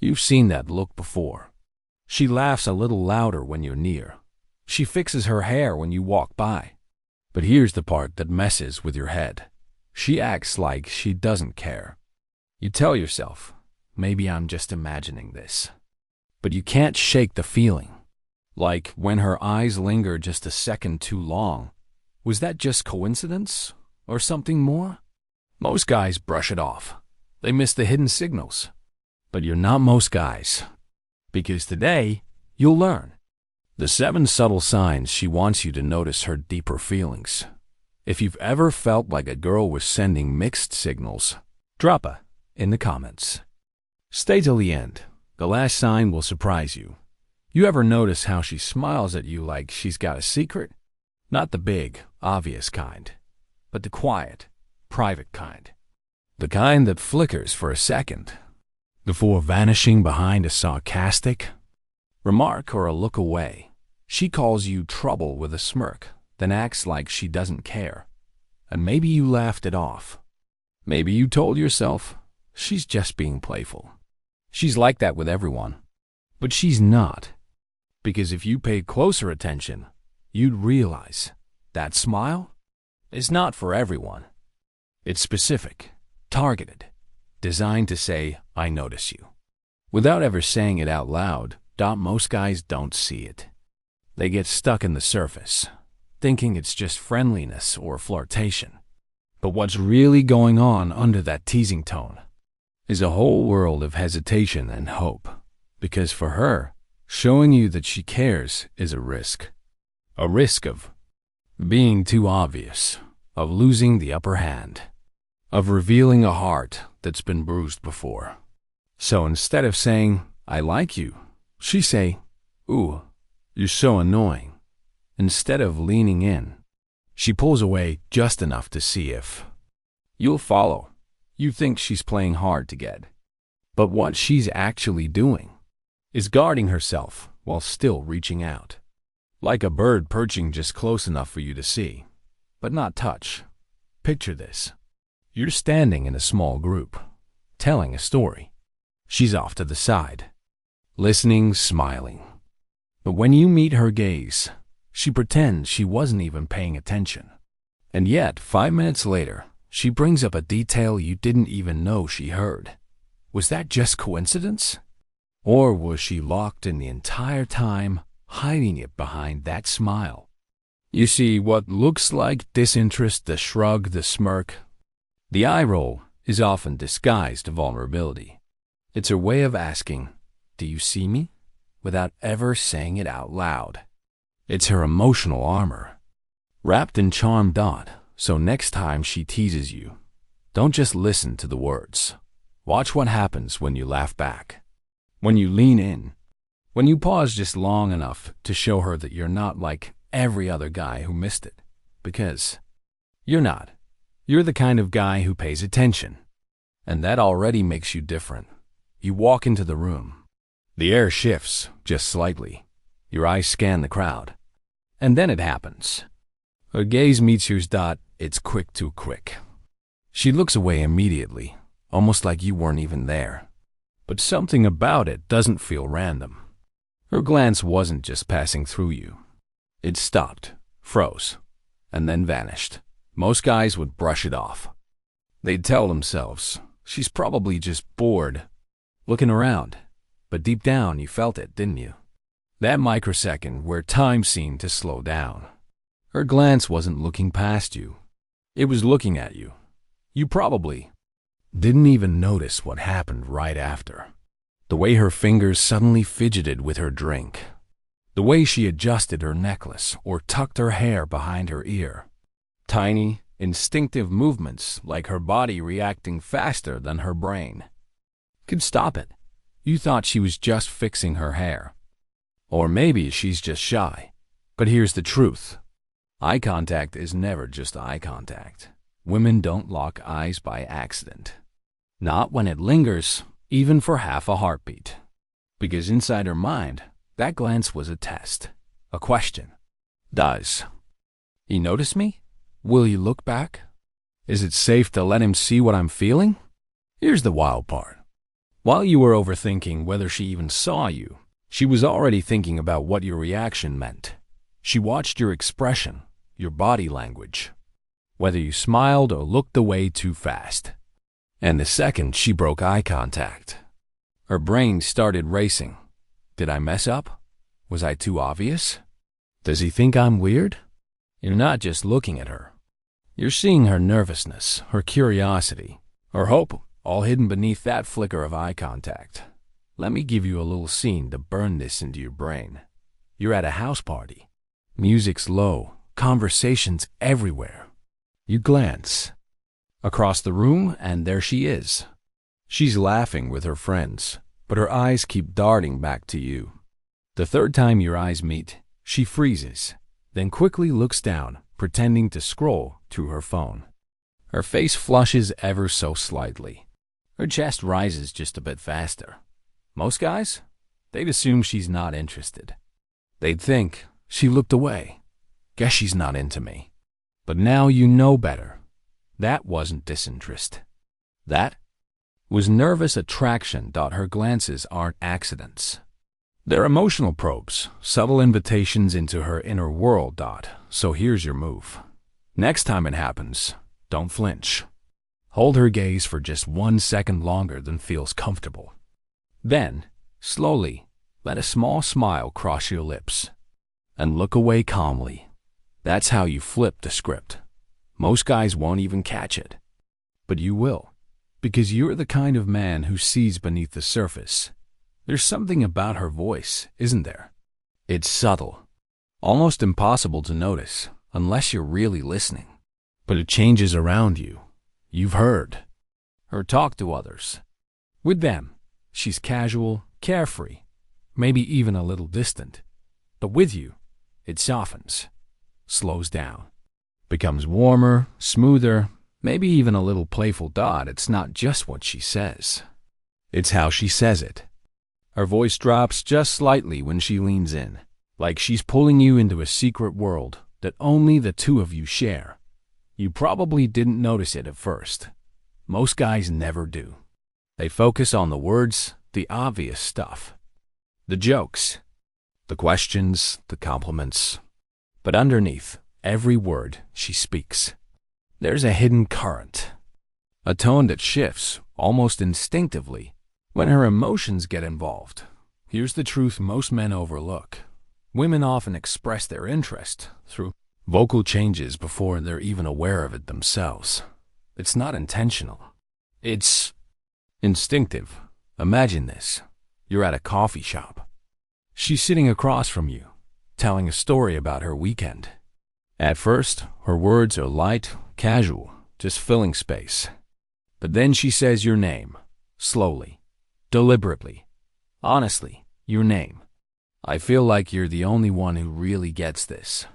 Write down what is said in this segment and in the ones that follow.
You've seen that look before. She laughs a little louder when you're near. She fixes her hair when you walk by. But here's the part that messes with your head. She acts like she doesn't care. You tell yourself, maybe I'm just imagining this. But you can't shake the feeling. Like when her eyes linger just a second too long. Was that just coincidence or something more? Most guys brush it off. They miss the hidden signals. But you're not most guys. Because today, you'll learn the 7 subtle signs she wants you to notice her deeper feelings. If you've ever felt like a girl was sending mixed signals, drop a in the comments. Stay till the end. The last sign will surprise you. You ever notice how she smiles at you like she's got a secret? Not the big, obvious kind, but the quiet, private kind. The kind that flickers for a second, before vanishing behind a sarcastic remark or a look away. She calls you trouble with a smirk, then acts like she doesn't care. And maybe you laughed it off. Maybe you told yourself, she's just being playful. She's like that with everyone. But she's not. Because if you paid closer attention, you'd realize that smile is not for everyone. It's specific, targeted, designed to say, I notice you. Without ever saying it out loud, most guys don't see it. They get stuck in the surface, thinking it's just friendliness or flirtation. But what's really going on under that teasing tone is a whole world of hesitation and hope. Because for her, showing you that she cares is a risk. A risk of being too obvious, of losing the upper hand, of revealing a heart that's been bruised before. So instead of saying, I like you, she say, ooh, you're so annoying. Instead of leaning in, she pulls away just enough to see if you'll follow. You think she's playing hard to get. But what she's actually doing is guarding herself while still reaching out. Like a bird perching just close enough for you to see, but not touch. Picture this. You're standing in a small group, telling a story. She's off to the side, listening, smiling. But when you meet her gaze, she pretends she wasn't even paying attention. And yet, 5 minutes later, she brings up a detail you didn't even know she heard. Was that just coincidence? Or was she locked in the entire time, hiding it behind that smile? You see, what looks like disinterest, the shrug, the smirk, the eye roll, is often disguised vulnerability. It's her way of asking, do you see me? Without ever saying it out loud. It's her emotional armor, wrapped in charm. So next time she teases you, don't just listen to the words. Watch what happens when you laugh back, when you lean in, when you pause just long enough to show her that you're not like every other guy who missed it. Because you're not. You're the kind of guy who pays attention. And that already makes you different. You walk into the room. The air shifts just slightly. Your eyes scan the crowd. And then it happens. Her gaze meets yours. It's quick, too quick. She looks away immediately, almost like you weren't even there. But something about it doesn't feel random. Her glance wasn't just passing through you. It stopped, froze, and then vanished. Most guys would brush it off. They'd tell themselves, she's probably just bored, looking around. But deep down, you felt it, didn't you? That microsecond where time seemed to slow down. Her glance wasn't looking past you. It was looking at you. You probably didn't even notice what happened right after. The way her fingers suddenly fidgeted with her drink. The way she adjusted her necklace or tucked her hair behind her ear. Tiny, instinctive movements like her body reacting faster than her brain could stop it. You thought she was just fixing her hair. Or maybe she's just shy. But here's the truth. Eye contact is never just eye contact. Women don't lock eyes by accident. Not when it lingers, even for half a heartbeat. Because inside her mind, that glance was a test, a question. Does he notice me? Will he look back? Is it safe to let him see what I'm feeling? Here's the wild part. While you were overthinking whether she even saw you, she was already thinking about what your reaction meant. She watched your expression, your body language, whether you smiled or looked away too fast. And the second she broke eye contact, her brain started racing. Did I mess up? Was I too obvious? Does he think I'm weird? You're not just looking at her. You're seeing her nervousness, her curiosity, her hope, all hidden beneath that flicker of eye contact. Let me give you a little scene to burn this into your brain. You're at a house party. Music's low, conversations everywhere. You glance across the room, and there she is. She's laughing with her friends, but her eyes keep darting back to you. The third time your eyes meet, she freezes, then quickly looks down, pretending to scroll through her phone. Her face flushes ever so slightly. Her chest rises just a bit faster. Most guys, they'd assume she's not interested. They'd think, she looked away. Guess she's not into me. But now you know better. That wasn't disinterest. That was nervous attraction. Her glances aren't accidents. They're emotional probes, subtle invitations into her inner world. So here's your move. Next time it happens, don't flinch. Hold her gaze for just 1 second longer than feels comfortable. Then, slowly, let a small smile cross your lips. And look away calmly. That's how you flip the script. Most guys won't even catch it. But you will, because you're the kind of man who sees beneath the surface. There's something about her voice, isn't there? It's subtle, almost impossible to notice unless you're really listening. But it changes around you. You've heard her talk to others. With them, she's casual, carefree, maybe even a little distant. But with you, it softens, slows down, becomes warmer, smoother, maybe even a little playful. It's not just what she says. It's how she says it. Her voice drops just slightly when she leans in, like she's pulling you into a secret world that only the two of you share. You probably didn't notice it at first. Most guys never do. They focus on the words, the obvious stuff, the jokes, the questions, the compliments. But underneath every word she speaks, there's a hidden current, a tone that shifts almost instinctively when her emotions get involved. Here's the truth most men overlook. Women often express their interest through vocal changes before they're even aware of it themselves. It's not intentional. It's instinctive. Imagine this. You're at a coffee shop. She's sitting across from you, telling a story about her weekend. At first, her words are light, casual, just filling space. But then she says your name, slowly, deliberately, honestly, your name. I feel like you're the only one who really gets this.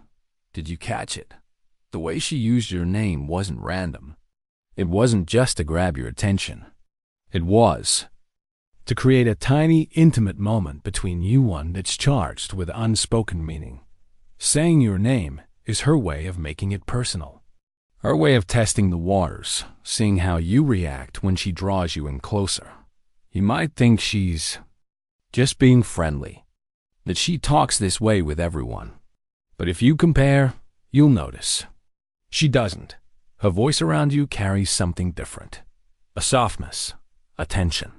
Did you catch it? The way she used your name wasn't random. It wasn't just to grab your attention. It was to create a tiny, intimate moment between you, one that's charged with unspoken meaning. Saying your name is her way of making it personal. Her way of testing the waters, seeing how you react when she draws you in closer. You might think she's just being friendly, that she talks this way with everyone. But if you compare, you'll notice. She doesn't. Her voice around you carries something different. A softness, a tension,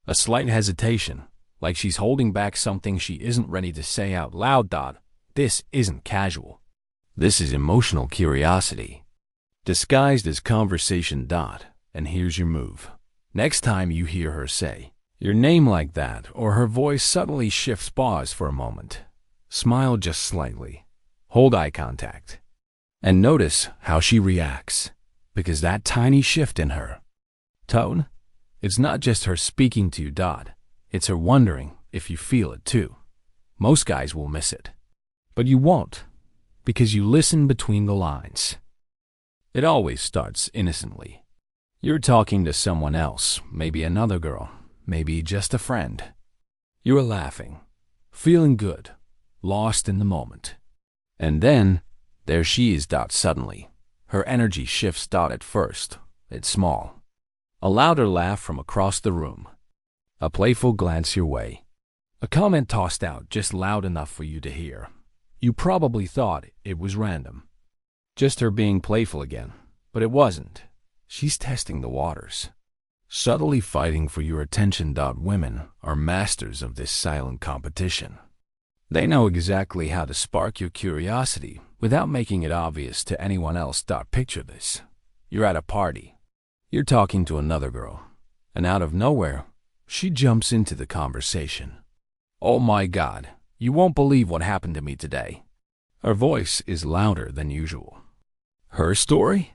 a slight hesitation, like she's holding back something she isn't ready to say out loud. This isn't casual. This is emotional curiosity, disguised as conversation. And here's your move. Next time you hear her say your name like that, or her voice subtly shifts, pause for a moment. Smile just slightly. Hold eye contact. And notice how she reacts, because that tiny shift in her tone, it's not just her speaking to you. It's her wondering if you feel it too. Most guys will miss it, but you won't, because you listen between the lines. It always starts innocently. You're talking to someone else, maybe another girl, maybe just a friend. You're laughing, feeling good, lost in the moment. And then, there she is. Suddenly, her energy shifts. At first, it's small. A louder laugh from across the room. A playful glance your way. A comment tossed out just loud enough for you to hear. You probably thought it was random. Just her being playful again. But it wasn't. She's testing the waters. Subtly fighting for your attention. Women are masters of this silent competition. They know exactly how to spark your curiosity without making it obvious to anyone else. Picture this. You're at a party. You're talking to another girl. And out of nowhere, she jumps into the conversation. "Oh my God, you won't believe what happened to me today." Her voice is louder than usual. Her story?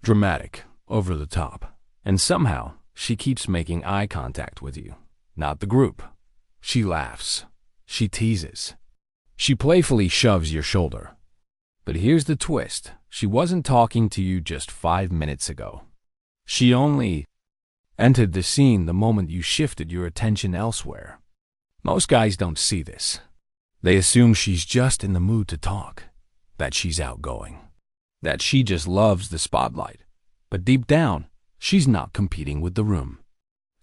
Dramatic, over the top. And somehow, she keeps making eye contact with you, not the group. She laughs. She teases. She playfully shoves your shoulder. But here's the twist. She wasn't talking to you just 5 minutes ago. She only entered the scene the moment you shifted your attention elsewhere. Most guys don't see this. They assume she's just in the mood to talk, that she's outgoing, that she just loves the spotlight. But deep down, she's not competing with the room.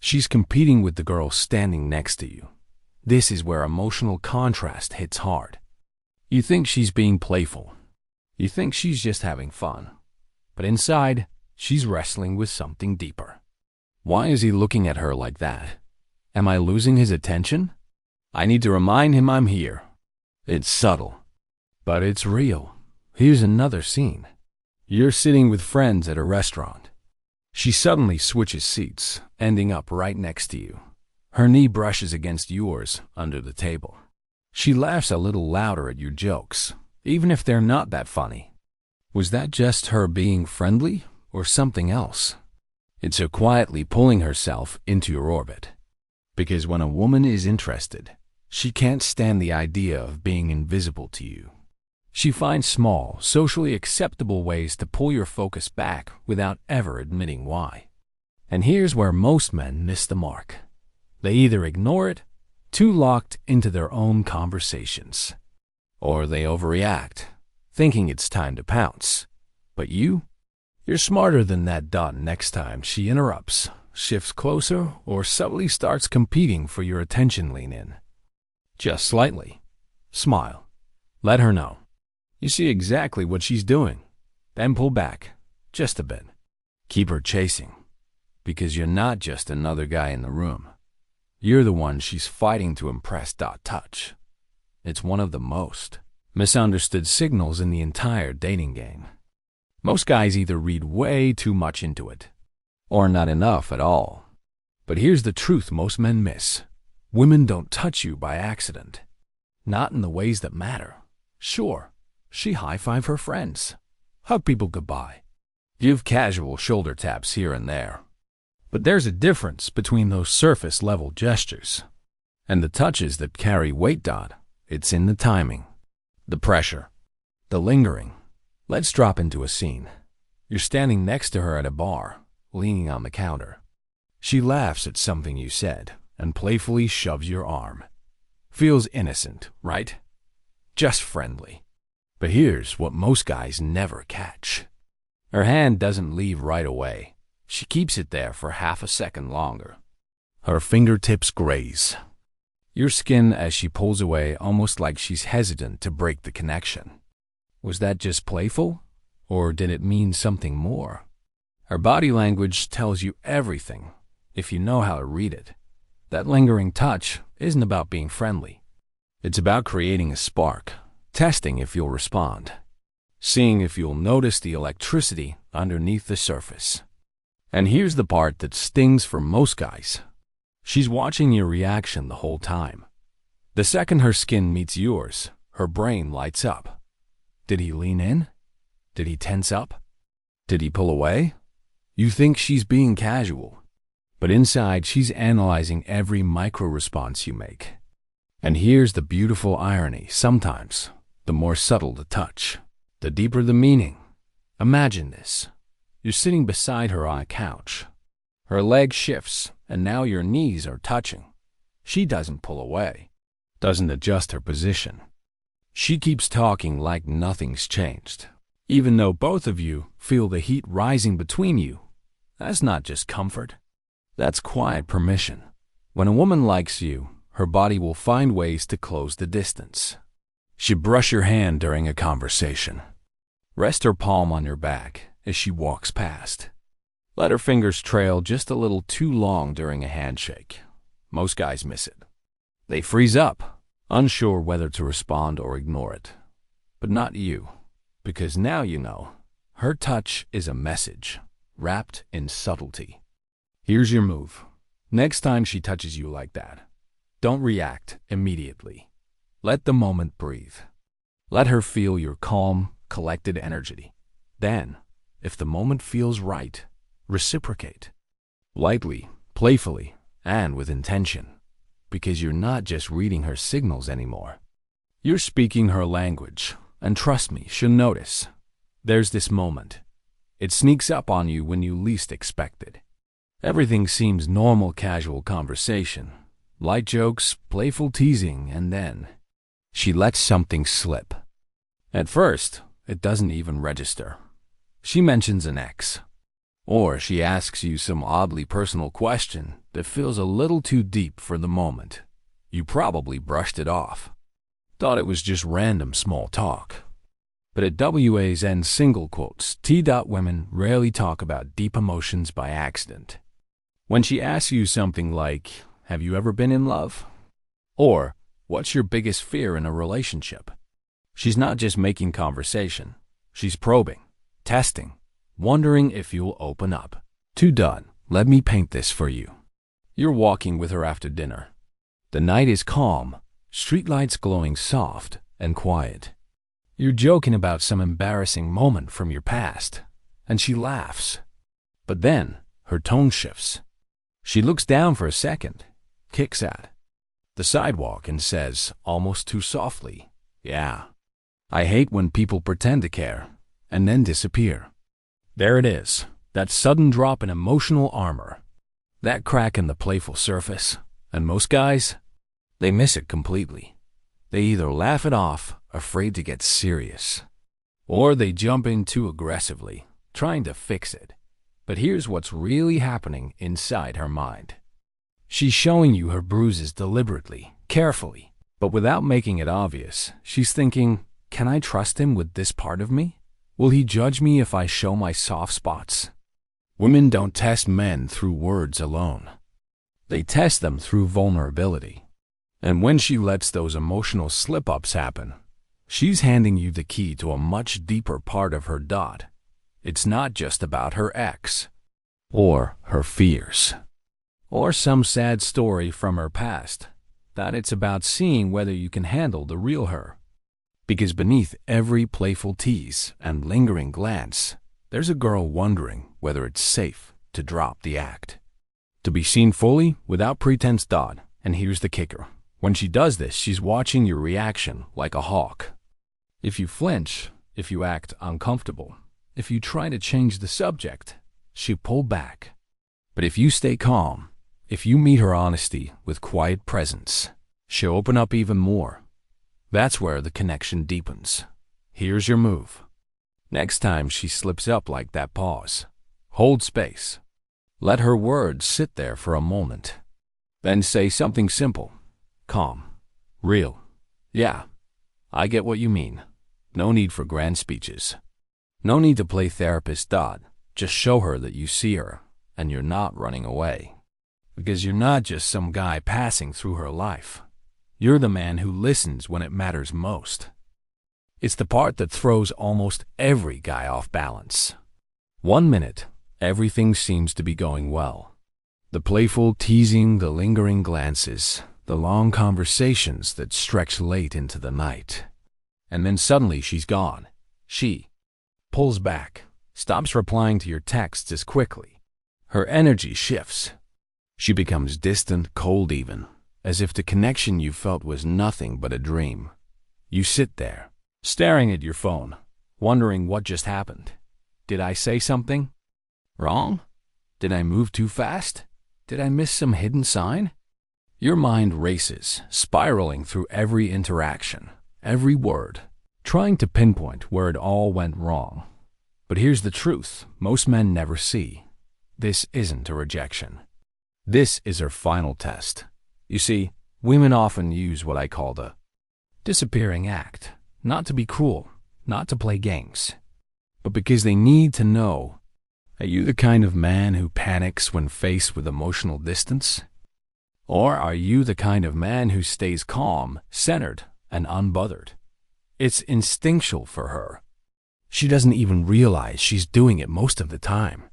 She's competing with the girl standing next to you. This is where emotional contrast hits hard. You think she's being playful. You think she's just having fun. But inside, she's wrestling with something deeper. Why is he looking at her like that? Am I losing his attention? I need to remind him I'm here. It's subtle, but it's real. Here's another scene. You're sitting with friends at a restaurant. She suddenly switches seats, ending up right next to you. Her knee brushes against yours under the table. She laughs a little louder at your jokes, even if they're not that funny. Was that just her being friendly or something else? It's her quietly pulling herself into your orbit. Because when a woman is interested, she can't stand the idea of being invisible to you. She finds small, socially acceptable ways to pull your focus back without ever admitting why. And here's where most men miss the mark. They either ignore it, too locked into their own conversations, or they overreact, thinking it's time to pounce. But you're smarter than that. Next time she interrupts, shifts closer, or subtly starts competing for your attention, lean in. Just slightly. Smile. Let her know. You see exactly what she's doing. Then pull back, just a bit. Keep her chasing, because you're not just another guy in the room. You're the one she's fighting to impress. Touch. It's one of the most misunderstood signals in the entire dating game. Most guys either read way too much into it, or not enough at all. But here's the truth most men miss. Women don't touch you by accident. Not in the ways that matter. Sure, she high-five her friends, hug people goodbye, give casual shoulder taps here and there. But there's a difference between those surface-level gestures and the touches that carry weight. It's in the timing, the pressure, the lingering. Let's drop into a scene. You're standing next to her at a bar, leaning on the counter. She laughs at something you said and playfully shoves your arm. Feels innocent, right? Just friendly. But here's what most guys never catch. Her hand doesn't leave right away. She keeps it there for half a second longer. Her fingertips graze your skin as she pulls away, almost like she's hesitant to break the connection. Was that just playful, or did it mean something more? Her body language tells you everything, if you know how to read it. That lingering touch isn't about being friendly. It's about creating a spark, testing if you'll respond, seeing if you'll notice the electricity underneath the surface. And here's the part that stings for most guys. She's watching your reaction the whole time. The second her skin meets yours, her brain lights up. Did he lean in? Did he tense up? Did he pull away? You think she's being casual, but inside she's analyzing every micro-response you make. And here's the beautiful irony. Sometimes, the more subtle the touch, the deeper the meaning. Imagine this. You're sitting beside her on a couch. Her leg shifts, and now your knees are touching. She doesn't pull away, doesn't adjust her position. She keeps talking like nothing's changed, even though both of you feel the heat rising between you. That's not just comfort. That's quiet permission. When a woman likes you, her body will find ways to close the distance. She brush your hand during a conversation. Rest her palm on your back as she walks past. Let her fingers trail just a little too long during a handshake. Most guys miss it. They freeze up, unsure whether to respond or ignore it. But not you, because now you know. Her touch is a message, wrapped in subtlety. Here's your move. Next time she touches you like that, don't react immediately. Let the moment breathe. Let her feel your calm, collected energy. Then, if the moment feels right, reciprocate. Lightly, playfully, and with intention. Because you're not just reading her signals anymore. You're speaking her language, and trust me, she'll notice. There's this moment. It sneaks up on you when you least expect it. Everything seems normal, casual conversation. Light jokes, playful teasing, and then she lets something slip. At first, it doesn't even register. She mentions an ex. Or she asks you some oddly personal question that feels a little too deep for the moment. You probably brushed it off. Thought it was just random small talk. But at WA's end single quotes, women rarely talk about deep emotions by accident. When she asks you something like, have you ever been in love? Or, what's your biggest fear in a relationship? She's not just making conversation. She's probing, testing, wondering if you'll open up. Let me paint this for you. You're walking with her after dinner. The night is calm, streetlights glowing soft and quiet. You're joking about some embarrassing moment from your past, and she laughs. But then, her tone shifts. She looks down for a second, kicks at the sidewalk and says, almost too softly, yeah, I hate when people pretend to care, and then disappear. There it is, that sudden drop in emotional armor, that crack in the playful surface, and most guys, they miss it completely. They either laugh it off, afraid to get serious, or they jump in too aggressively, trying to fix it. But here's what's really happening inside her mind. She's showing you her bruises deliberately, carefully, but without making it obvious. She's thinking, can I trust him with this part of me? Will he judge me if I show my soft spots? Women don't test men through words alone. They test them through vulnerability. And when she lets those emotional slip-ups happen, she's handing you the key to a much deeper part of her. It's not just about her ex, or her fears, or some sad story from her past, that it's about seeing whether you can handle the real her. Because beneath every playful tease and lingering glance, there's a girl wondering whether it's safe to drop the act. To be seen fully, without pretense. And here's the kicker. When she does this, she's watching your reaction like a hawk. If you flinch, if you act uncomfortable, if you try to change the subject, she'll pull back. But if you stay calm, if you meet her honesty with quiet presence, she'll open up even more. That's where the connection deepens. Here's your move. Next time she slips up like that, pause. Hold space. Let her words sit there for a moment. Then say something simple, calm, real. Yeah, I get what you mean. No need for grand speeches. No need to play therapist. Just show her that you see her and you're not running away. Because you're not just some guy passing through her life. You're the man who listens when it matters most. It's the part that throws almost every guy off balance. 1 minute, everything seems to be going well. The playful teasing, the lingering glances, the long conversations that stretch late into the night. And then suddenly she's gone. She pulls back, stops replying to your texts as quickly. Her energy shifts. She becomes distant, cold even, as if the connection you felt was nothing but a dream. You sit there, staring at your phone, wondering what just happened. Did I say something wrong? Did I move too fast? Did I miss some hidden sign? Your mind races, spiraling through every interaction, every word, trying to pinpoint where it all went wrong. But here's the truth most men never see. This isn't a rejection. This is her final test. You see, women often use what I call the disappearing act, not to be cruel, not to play games, but because they need to know, are you the kind of man who panics when faced with emotional distance? Or are you the kind of man who stays calm, centered, and unbothered? It's instinctual for her. She doesn't even realize she's doing it most of the time.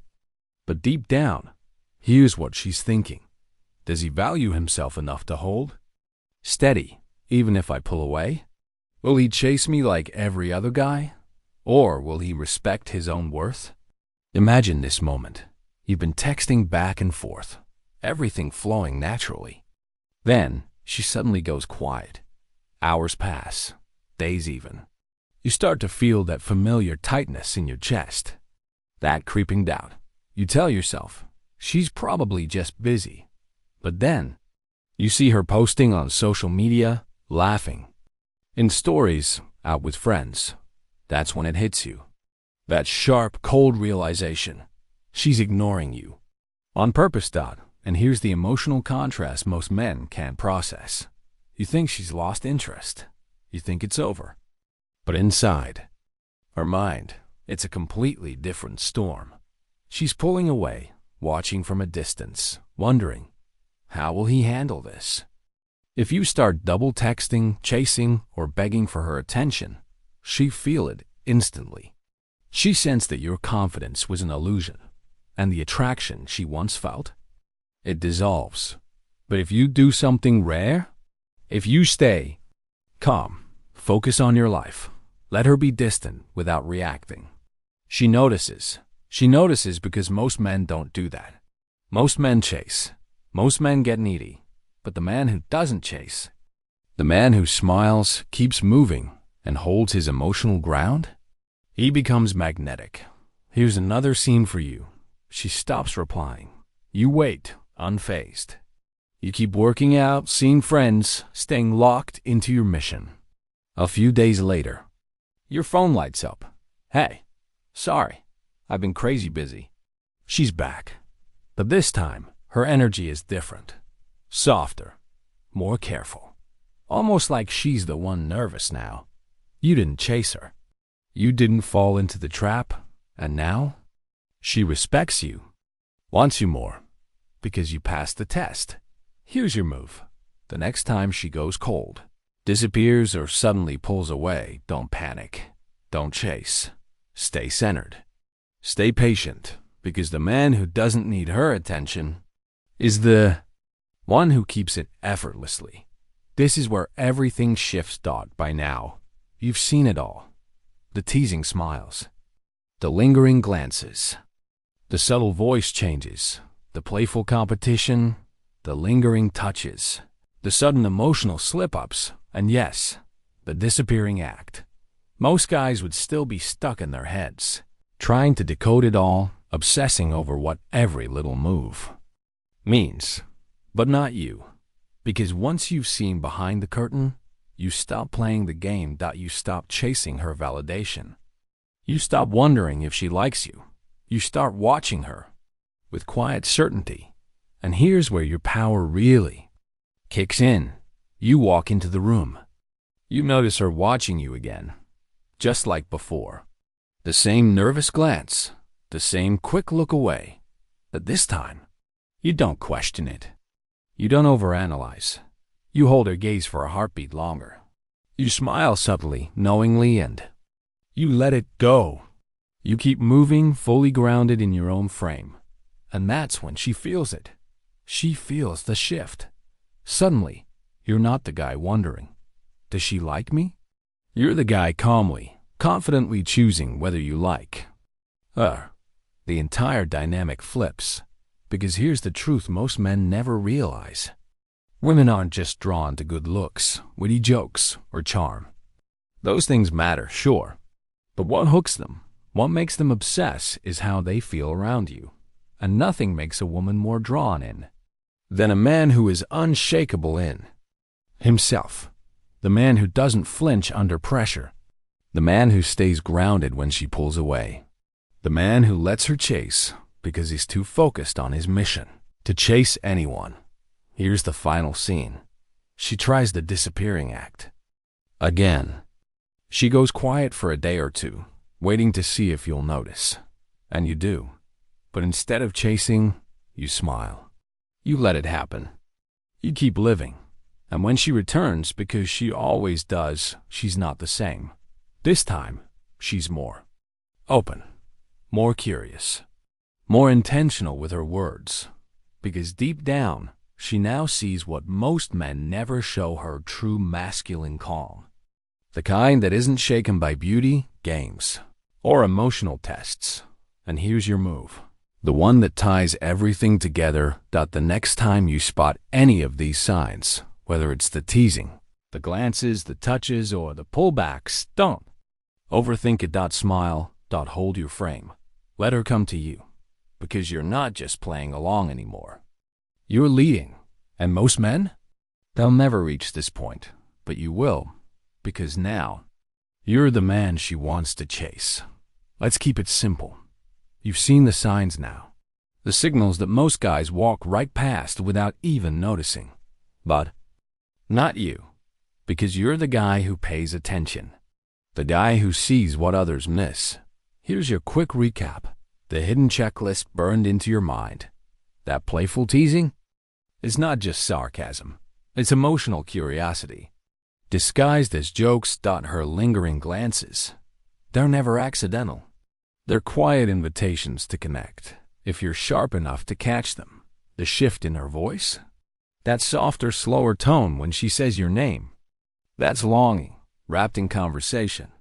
But deep down, here's what she's thinking. Does he value himself enough to hold? Steady, even if I pull away? Will he chase me like every other guy? Or will he respect his own worth? Imagine this moment. You've been texting back and forth, everything flowing naturally. Then, she suddenly goes quiet. Hours pass, days even. You start to feel that familiar tightness in your chest, that creeping doubt. You tell yourself, she's probably just busy. But then, you see her posting on social media, laughing. In stories, out with friends. That's when it hits you. That sharp, cold realization. She's ignoring you. On purpose, and here's the emotional contrast most men can't process. You think she's lost interest. You think it's over. But inside, her mind, it's a completely different storm. She's pulling away, watching from a distance, wondering, how will he handle this? If you start double texting, chasing, or begging for her attention, she'll feel it instantly. She sensed that your confidence was an illusion, and the attraction she once felt, it dissolves. But if you do something rare, if you stay calm, focus on your life, let her be distant without reacting. She notices. She notices because most men don't do that. Most men chase. Most men get needy. But the man who doesn't chase, the man who smiles, keeps moving, and holds his emotional ground, he becomes magnetic. Here's another scene for you. She stops replying. You wait, unfazed. You keep working out, seeing friends, staying locked into your mission. A few days later, your phone lights up. Hey, sorry, I've been crazy busy. She's back. But this time, her energy is different. Softer, more careful. Almost like she's the one nervous now. You didn't chase her. You didn't fall into the trap, and now she respects you, wants you more, because you passed the test. Here's your move. The next time she goes cold, disappears, or suddenly pulls away, don't panic. Don't chase. Stay centered. Stay patient, because the man who doesn't need her attention is the one who keeps it effortlessly. This is where everything shifts. By now, you've seen it all. The teasing smiles, the lingering glances, the subtle voice changes, the playful competition, the lingering touches, the sudden emotional slip-ups, and yes, the disappearing act. Most guys would still be stuck in their heads, trying to decode it all, obsessing over what every little move means. But not you, because once you've seen behind the curtain, you stop playing the game. You stop chasing her validation. You stop wondering if she likes you. You start watching her with quiet certainty. And here's where your power really kicks in. You walk into the room. You notice her watching you again, just like before. The same nervous glance, the same quick look away. But this time, you don't question it. You don't overanalyze. You hold her gaze for a heartbeat longer. You smile subtly, knowingly, and you let it go. You keep moving, fully grounded in your own frame. And that's when she feels it. She feels the shift. Suddenly, you're not the guy wondering, does she like me? You're the guy calmly, confidently choosing whether you like her. The entire dynamic flips. Because here's the truth most men never realize. Women aren't just drawn to good looks, witty jokes, or charm. Those things matter, sure. But what hooks them, what makes them obsess, is how they feel around you. And nothing makes a woman more drawn in than a man who is unshakable in himself. The man who doesn't flinch under pressure. The man who stays grounded when she pulls away. The man who lets her chase because he's too focused on his mission. To chase anyone. Here's the final scene. She tries the disappearing act. Again. She goes quiet for a day or two, waiting to see if you'll notice. And you do. But instead of chasing, you smile. You let it happen. You keep living. And when she returns, because she always does, she's not the same. This time, she's more open, more curious, more intentional with her words. Because deep down, she now sees what most men never show her: true masculine calm. The kind that isn't shaken by beauty, games, or emotional tests. And here's your move. The one that ties everything together. The next time you spot any of these signs, whether it's the teasing, the glances, the touches, or the pullbacks, don't overthink it. Smile. Hold your frame. Let her come to you. Because you're not just playing along anymore. You're leading. And most men? They'll never reach this point. But you will. Because now, you're the man she wants to chase. Let's keep it simple. You've seen the signs now. The signals that most guys walk right past without even noticing. But not you. Because you're the guy who pays attention. The guy who sees what others miss. Here's your quick recap. The hidden checklist burned into your mind. That playful teasing? It's not just sarcasm. It's emotional curiosity. Disguised as jokes. Her lingering glances. They're never accidental. They're quiet invitations to connect, if you're sharp enough to catch them. The shift in her voice? That softer, slower tone when she says your name. That's longing, wrapped in conversation.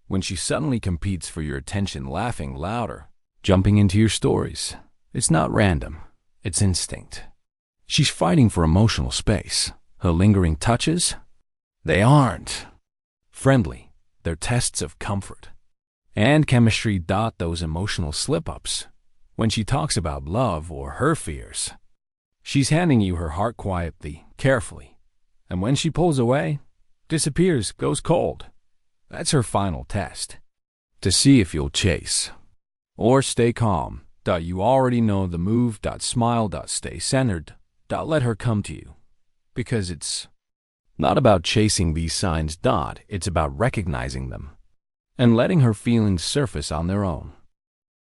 When she suddenly competes for your attention, laughing louder, jumping into your stories. It's not random. It's instinct. She's fighting for emotional space. Her lingering touches? They aren't friendly. They're tests of comfort. And chemistry. Those emotional slip-ups. When she talks about love or her fears, she's handing you her heart quietly, carefully. And when she pulls away, disappears, goes cold. That's her final test. To see if you'll chase. Or stay calm. You already know the move. Smile. Stay centered. Let her come to you. Because it's not about chasing these signs. It's about recognizing them. And letting her feelings surface on their own.